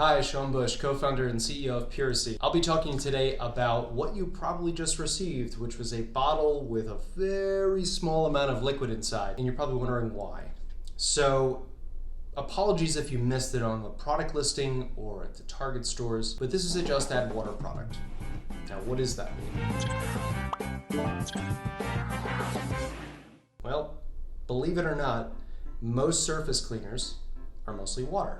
Hi, Sean Busch, co-founder and CEO of Puracy. I'll be talking today about what you probably just received, which was a bottle with a very small amount of liquid inside, and you're probably wondering why. So, apologies if you missed it on the product listing or at the Target stores, but this is a Just Add Water product. Now, what does that mean? Well, believe it or not, most surface cleaners are mostly water.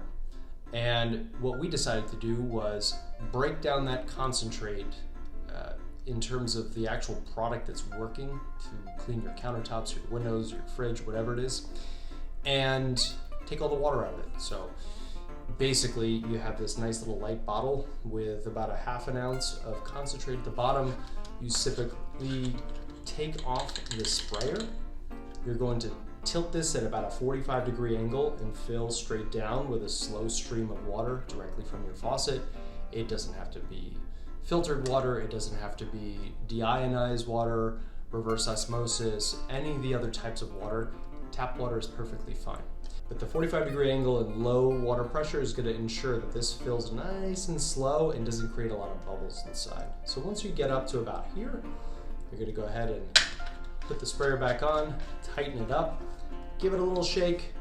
And what we decided to do was break down that concentrate in terms of the actual product that's working to clean your countertops, your windows, your fridge, whatever it is, and take all the water out of it. So basically you have this nice little light bottle with about a ½ ounce of concentrate at the bottom. You typically take off the sprayer. You're going to tilt this at about a 45-degree angle and fill straight down with a slow stream of water directly from your faucet. It doesn't have to be filtered water, it doesn't have to be deionized water, reverse osmosis, any of the other types of water. Tap water is perfectly fine. But the 45-degree angle and low water pressure is going to ensure that this fills nice and slow and doesn't create a lot of bubbles inside. So once you get up to about here, you're going to go ahead and put the sprayer back on, tighten it up, give it a little shake,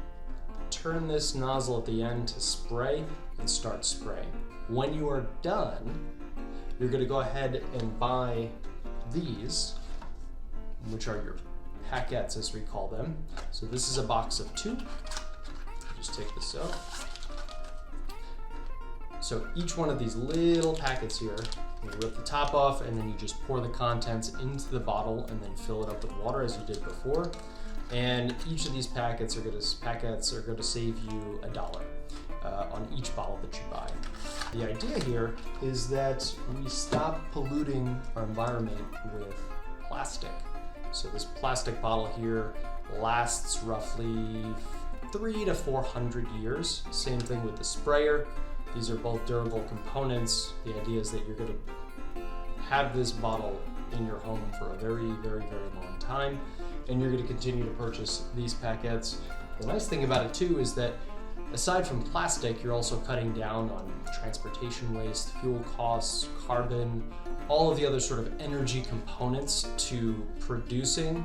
turn this nozzle at the end to spray, and start spraying. When you are done, you're going to go ahead and buy these, which are your packets as we call them. So this is a box of 2. Just take this out. So each one of these little packets here, you rip the top off and then you just pour the contents into the bottle and then fill it up with water as you did before. And each of these packets are going to save you $1 on each bottle that you buy. The idea here is that we stop polluting our environment with plastic. So this plastic bottle here lasts roughly 300 to 400 years. Same thing with the sprayer. These are both durable components. The idea is that you're going to have this bottle in your home for a very, very, very long time, and you're going to continue to purchase these packets. The nice thing about it too is that aside from plastic, you're also cutting down on transportation waste, fuel costs, carbon, all of the other sort of energy components to producing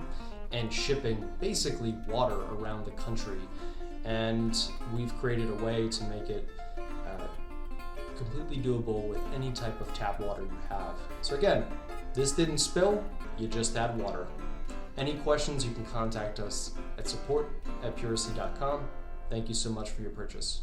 and shipping basically water around the country. And we've created a way to make it completely doable with any type of tap water you have. So again, this didn't spill, you just add water. Any questions, you can contact us at support@puracy.com. Thank you so much for your purchase.